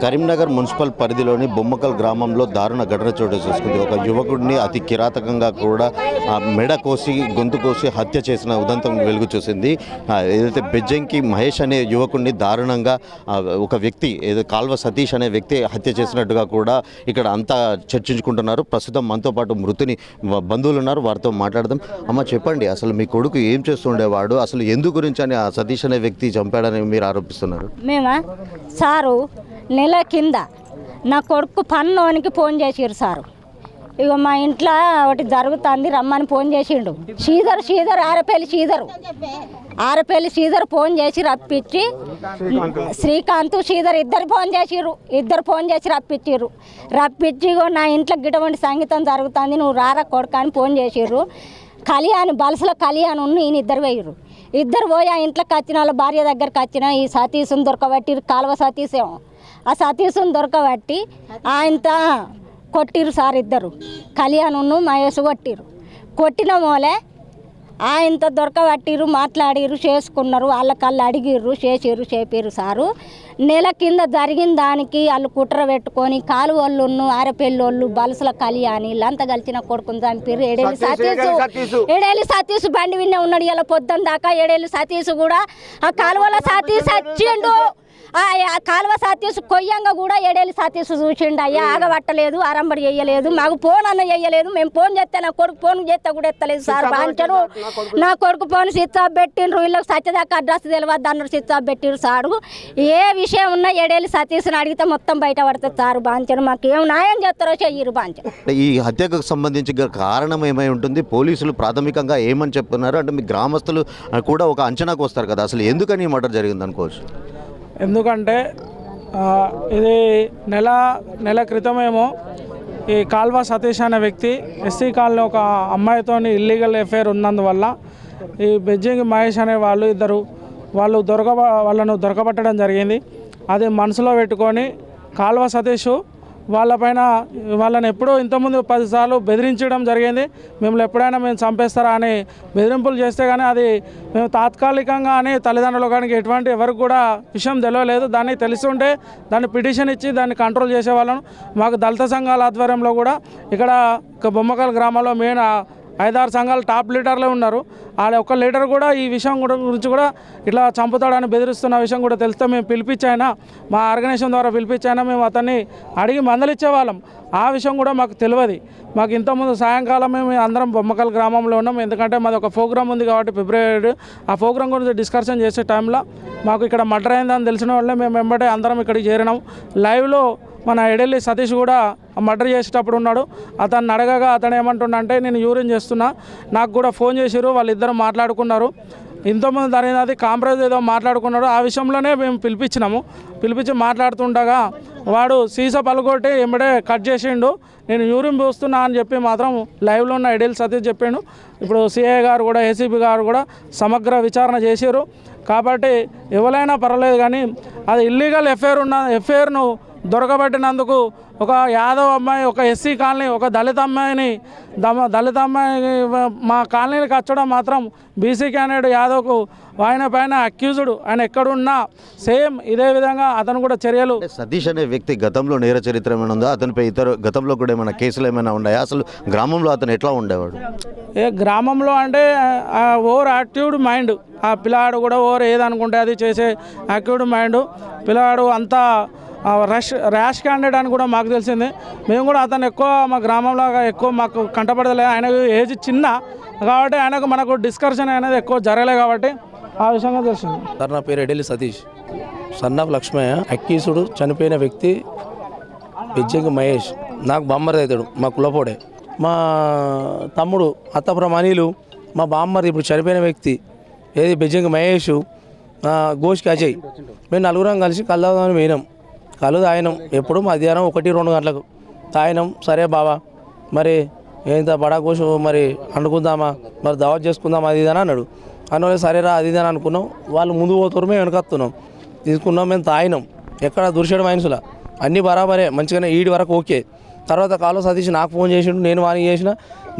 Karimnagar municipal పరిధిలోని బొమ్మకల్ గ్రామంలో దారుణ ఘటన చోటు చేసుకుంది. ఒక యువకుడిని అతి కిరాతకంగా కూడా మెడ కోసి గొంతు కోసి హత్య చేసిన ఉదంతం వెలుగు చూసింది. ఏదైతే బెజ్జంకి మహేష్ అనే యువకుడిని దారుణంగా ఒక వ్యక్తి కాల్వ సతీష్ అనే వ్యక్తి హత్య చేసినట్టుగా కూడా ఇక్కడ అంతా చర్చించుకుంటున్నారు. ప్రస్తుతం మనతో పాటు మృతుని బంధువులు ఉన్నారు, వారితో మాట్లాడదాం. అమ్మ చెప్పండి, అసలు మీ కొడుకు ఏం చేస్తుండేవాడు, అసలు ఎందు గురించి అని ఆ సతీష్ అనే వ్యక్తి చంపాడని మీరు ఆరోపిస్తున్నారు? మేమా సారు నెల కింద నా కొడుకు పన్నోనికి ఫోన్ చేసిరు సారు. ఇక మా ఇంట్లో ఒకటి జరుగుతుంది రమ్మని ఫోన్ చేసిండు. శ్రీధర్ ఆరపల్లి శ్రీధర్ ఫోన్ చేసి రప్పించి శ్రీకాంత్ శ్రీధర్ ఇద్దరు ఫోన్ చేసి రప్పించి నా ఇంట్లో గిటవంటి సంగీతం జరుగుతుంది, నువ్వు రారా కొడుకు అని ఫోన్ చేసిర్రు. కళ్యాణ్ బలసలో కళ్యాణ్ ఈయన ఇద్దరు పోయి ఆ ఇంట్లోకి వచ్చిన వాళ్ళ భార్య దగ్గరికి వచ్చిన ఈ సతీసుని దొరకబట్టి కాలువ సతీసేమో ఆ సతీసుని దొరకబట్టి ఆయనతో కొట్టిరు సార్. ఇద్దరు కళ్యాణ్ మహేష్ కొట్టిన మోలే ఆయనతో దొరకబట్టిరు, మాట్లాడిరు, చేసుకున్నారు, వాళ్ళకళ్ళు అడిగిర్రు, చేపిర్రు సారు. నెల కింద జరిగిన దానికి వాళ్ళు కుట్ర పెట్టుకొని కాలువోళ్ళు ఆరపెల్లోళ్ళు బలసల కళ్యాణి వీళ్ళంతా కలిసిన కొడుకుని చంపిర్రు. ఏడేళ్ళు సతీష్ బండి విన్నే ఉన్నాడు ఇలా పొద్దున్న దాకా. ఏడేళ్ళు సతీష్ కూడా ఆ కాలువల సతీష్ వచ్చిండు. ఆ కాలువ సతీష్ కొయ్యంగా కూడా ఏడేళ్ళు సతీష్ చూసిండు. అయ్యా ఆగబట్టలేదు, ఆరంబడి చేయలేదు, మాకు ఫోన్ అన్న చేయలేదు. మేము ఫోన్ చేస్తే నా కొడుకు ఫోన్ చేస్తే కూడా ఎత్తలేదు సార్. బాంచరు నా కొడుకు ఫోన్ స్విచ్ ఆఫ్ పెట్టిండ్రు. వీళ్ళకి సత్యదాకా అడ్రస్ తెలియదు అన్నారు, స్విచ్ ఆఫ్ పెట్టిరు సారు. ఏ విషయం ఉన్నా ఏడేళ్ళు సతీష్ని అడిగితే మొత్తం బయట పడుతుంది సారు. బాంచరు మాకు ఏం న్యాయం చేస్తారో చెయ్యరు బాంచరు. ఈ హత్యకు సంబంధించి కారణం ఏమై ఉంటుంది? పోలీసులు ప్రాథమికంగా ఏమని చెప్తున్నారు? అంటే మీ గ్రామస్తులు కూడా ఒక అంచనాకు వస్తారు కదా, అసలు ఎందుకని మర్డర్ జరిగింది అనుకోవచ్చు? ఎందుకంటే ఇది నెల క్రితమేమో ఈ కాల్వ సతీష్ అనే వ్యక్తి ఎస్సీ కాలనీ ఒక అమ్మాయితో ఇల్లీగల్ ఎఫైర్ ఉన్నందువల్ల ఈ బెజ్జింగ్ మహేష్ అనే వాళ్ళను దొరకబట్టడం జరిగింది. అది మనసులో పెట్టుకొని కాల్వ సతీష్ వాళ్ళని ఎప్పుడో ఇంతకుముందు 10 సార్లు బెదిరించడం జరిగింది. మేము చంపేస్తారా అని బెదిరింపులు చేస్తే కానీ అది మేము తాత్కాలికంగా అని తల్లిదండ్రులు కానీ ఎటువంటి ఎవరికి కూడా విషయం తెలియలేదు. దాన్ని తెలిసి దాన్ని పిటిషన్ ఇచ్చి దాన్ని కంట్రోల్ చేసేవాళ్ళను. మాకు దళిత సంఘాల ఆధ్వర్యంలో కూడా ఇక్కడ బొమ్మకల్ గ్రామంలో మెయిన్ 5-6 సంఘాలు టాప్ లీడర్లే ఉన్నారు. వాళ్ళ ఒక్క లీడర్ కూడా ఈ విషయం గురించి కూడా ఇట్లా చంపుతాడని బెదిరిస్తున్న విషయం కూడా తెలిస్తే మేము పిలిపించైనా మా ఆర్గనైజేషన్ ద్వారా పిలిపించైనా మేము అతన్ని అడిగి మందలిచ్చేవాళ్ళం. ఆ విషయం కూడా మాకు తెలియదు. మాకు ఇంతకుముందు సాయంకాలం మేము అందరం బొమ్మకల్ గ్రామంలో ఉన్నాం. ఎందుకంటే మాది ఒక ప్రోగ్రామ్ ఉంది కాబట్టి ఫిబ్రవరి ఆ ప్రోగ్రామ్ గురించి డిస్కషన్ చేసే టైంలో మాకు ఇక్కడ మర్డర్ అయిందని తెలిసిన వాళ్ళే మేము వెంబడే అందరం ఇక్కడికి చేరినాం. లైవ్లో మన ఎడెల్లి సతీష్ కూడా మర్డర్ చేసేటప్పుడు ఉన్నాడు. అతన్ని అడగగా అతను ఏమంటుండంటే నేను యూరిన్ చేస్తున్నా, నాకు కూడా ఫోన్ చేసిరు, వాళ్ళిద్దరు మాట్లాడుకున్నారు. ఇంతకుముందు జరిగినది కాంప్రమైజ్ ఏదో మాట్లాడుకున్నాడు. ఆ విషయంలోనే మేము పిలిపించి మాట్లాడుతుండగా వాడు సీసా పలుకొట్టి ఎంబడే కట్ చేసిండు. నేను యూరిన్ పోస్తున్నా అని చెప్పి మాత్రం లైవ్లో ఉన్న ఎడెల్లి సతీష్ చెప్పిండు. ఇప్పుడు సిఐ గారు కూడా ఏసీపీ గారు కూడా సమగ్ర విచారణ చేశారు. కాబట్టి ఎవరైనా పర్వాలేదు, కానీ అది ఇల్లీగల్ ఎఫ్ఐఆర్ను దొరకబట్టినందుకు ఒక యాదవ్ అమ్మాయి, ఒక ఎస్సీ కాలనీ, ఒక దళిత అమ్మాయి మా కాలనీకి వచ్చడం మాత్రం బీసీ క్యాండిడేట్ యాదవ్కు ఆయన పైన అక్యూజ్డ్ ఆయన ఎక్కడున్నా సేమ్ ఇదే విధంగా అతను కూడా చర్యలు. సతీష్ అనే వ్యక్తి గతంలో నేర చరిత్ర ఏమైనా ఉందా? అతనిపై గతంలో కూడా ఏమైనా కేసులు ఏమైనా ఉన్నాయా? అసలు గ్రామంలో అతను ఎట్లా ఉండేవాడు? గ్రామంలో అంటే ఓవర్ యాక్టివ్డ్ మైండ్. ఆ పిల్లాడు కూడా ఓవర్ ఏదనుకుంటే అది చేసే యాక్టివ్డ్ మైండ్. పిల్లాడు అంతా ర్యాష్ క్యాండిడేట్ అని కూడా మాకు తెలిసింది. మేము కూడా అతను ఎక్కువ మా గ్రామంలో ఎక్కువ మాకు కంటపడలేదు. ఆయనకు ఏజ్ చిన్న కాబట్టి మనకు డిస్కషన్ అనేది ఎక్కువ జరగలేదు కాబట్టి ఆ విషయంగా తెలిసింది. సార్ నా పేరు ఎడెల్లి సతీష్, సన్ ఆఫ్ లక్ష్మయ్య. అక్యూసుడు చనిపోయిన వ్యక్తి బెజ్జింగ్ మహేష్ నాకు బామ్మర్ అవుతాడు, మా కులపోడే. మా తమ్ముడు అత్తపురం అనిలు, మా బామ్మర్ ఇప్పుడు చనిపోయిన వ్యక్తి ఏది బెజ్జింగ్ మహేష్, గోష్కి అజయ్. మేము నలుగురం కలిసి కలుదామని పోయినాం. కలు తాగినాం ఎప్పుడు మధ్యాహ్నం 1-2 గంటలకు తాగినాం. సరే బాబా మరి ఏంత బడా కోసు మరి వండుకుందామా, మరి దావత్ చేసుకుందామా అది ఇదని అన్నాడు. అన్నోళ్ళు సరేరా అది ఇదని అనుకున్నాం. వాళ్ళు ముందు పోతున్నారు, మేము వెనకత్తున్నాం. తీసుకున్నాం, మేము తాగినాం. ఎక్కడ దుర్షేడు మైన్సులా అన్నీ బరాబరే మంచిగానే ఈడి వరకు ఓకే. తర్వాత కాలో సతీష్ నాకు ఫోన్ చేసిండు, నేను వానికి చేసిన.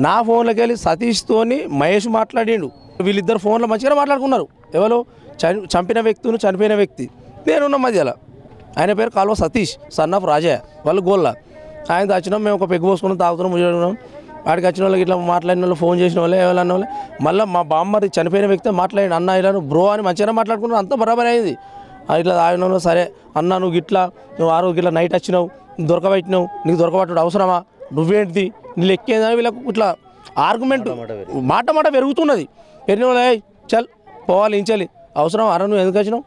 నా ఫోన్లోకి వెళ్ళి సతీష్తోని మహేష్ మాట్లాడిండు. వీళ్ళిద్దరు ఫోన్లో మంచిగానే మాట్లాడుకున్నారు. ఎవరు చంపిన వ్యక్తిని చనిపోయిన వ్యక్తి నేనున్న మధ్యలో ఆయన పేరు కాలువ సతీష్ సన్ ఆఫ్ రాజయ్య వాళ్ళు గోల్లా. ఆయన వచ్చినాం, మేము ఒక పెగ్గు పోసుకున్నాం, తాగుతున్నాం, ముజాడుకున్నాం. వాడికి వచ్చిన వాళ్ళకి ఇట్లా మాట్లాడిన వాళ్ళు, ఫోన్ చేసిన వాళ్ళే, ఎవరన్న వాళ్ళే. మళ్ళీ మా బామ్మది చనిపోయిన వ్యక్తి మాట్లాడి అన్న ఇలా బ్రో అని మంచిగా మాట్లాడుకున్నాం, అంతా బరాబర్ అయింది. ఇట్లా తాగిన వాళ్ళు సరే అన్న నువ్వు ఇట్లా నువ్వు ఆ రోజు ఇట్లా నైట్ వచ్చినావు, దొరకబెట్టినావు, నీకు దొరకబట్టుడు అవసరమా, నువ్వేంటిది, నీ లెక్కేదని వీళ్ళకు ఇట్లా ఆర్గ్యుమెంట్ మాట మాట పెరుగుతున్నది. పెరిగిన వాళ్ళు చల్ పోవాలి ఇంచాలి అవసరం అర నువ్వు ఎందుకు వచ్చినావు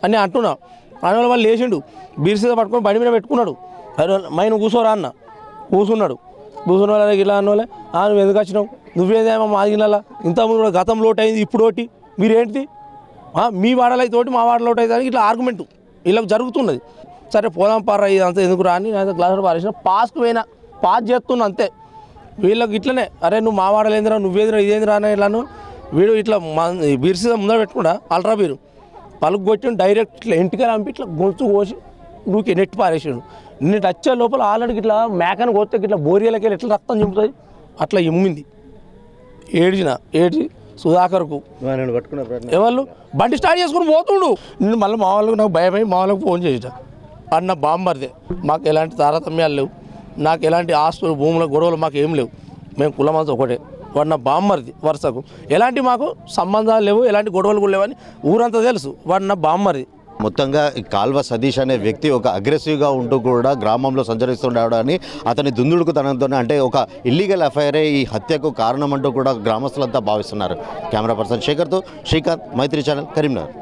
అని అంటున్నావు. అని వాళ్ళు లేచిండు, బీర్సీద పట్టుకొని బండి మీద పెట్టుకున్నాడు. మైను కూర్చోరా అన్న, కూర్చున్నాడు. కూర్చున్న వాళ్ళకి ఇలా అన్న వాళ్ళే నువ్వు ఎందుకు వచ్చినావు, నువ్వేదేమో మాదిగినలా ఇంతకుముందు కూడా గతం లోటు అయింది, ఇప్పుడు ఒకటి మీరేంటిది, మీ వాడలు అయితే ఒకటి మా వాడలు ఒకటి అయితే అని ఇట్లా ఆర్గ్యుమెంట్ వీళ్ళకి జరుగుతున్నది. సరే పోదాం పారా ఇదంతా ఎందుకు రాని నేను గ్లాసులో పారేసిన పాస్కి పోయినా పాస్ చేస్తున్నా అంతే. వీళ్ళకి ఇట్లనే అరే నువ్వు మా వాడలేందిరా, నువ్వేందిరా, ఇదేందిరా అని ఇట్లాను. వీడు ఇట్లా బీర్సీద ముందర పెట్టుకుండా అల్ట్రా బీరు పలుకు కొట్టి డైరెక్ట్ ఇట్లా ఇంటికి రంపి ఇట్లా గొంతు కోసి నువ్వు నెట్టి పారేసాడు. నిన్ను వచ్చే లోపల ఆల్రెడీ ఇట్లా మేకను కొత్తే ఇట్లా బోరియలకి ఎట్లా రక్తం చింపుతుంది అట్లా ఇమ్మింది. ఏడ్చి సుధాకర్కు ఎవరు బండి స్టార్ట్ చేసుకుని పోతుండు. నేను మళ్ళీ మా వాళ్ళకు నాకు భయమై మా వాళ్ళకు ఫోన్ చేసేట అన్న బాంబర్దే, మాకు ఎలాంటి తారతమ్యాలు లేవు, నాకు ఎలాంటి ఆస్తులు భూముల గొడవలు మాకు ఏం లేవు, మేము కులమంతా ఒకటే. వాడు నా బామ్మర్ది వరుసకు, ఎలాంటి మాకు సంబంధాలు లేవు, ఎలాంటి గొడవలు కూడా లేవని ఊరంతా తెలుసు. వాడు నా బామ్మర్ది. మొత్తంగా ఈ కాల్వ సతీష్ అనే వ్యక్తి ఒక అగ్రెసివ్గా ఉంటూ కూడా గ్రామంలో సంచరిస్తుండని అతని దుందుడుకు తనంతోనే అంటే ఒక ఇల్లీగల్ అఫైరే ఈ హత్యకు కారణం అంటూ కూడా గ్రామస్తులంతా భావిస్తున్నారు. కెమెరా పర్సన్ శేఖర్తో శ్రీకాంత్, మైత్రి ఛానల్, కరీంనగర్.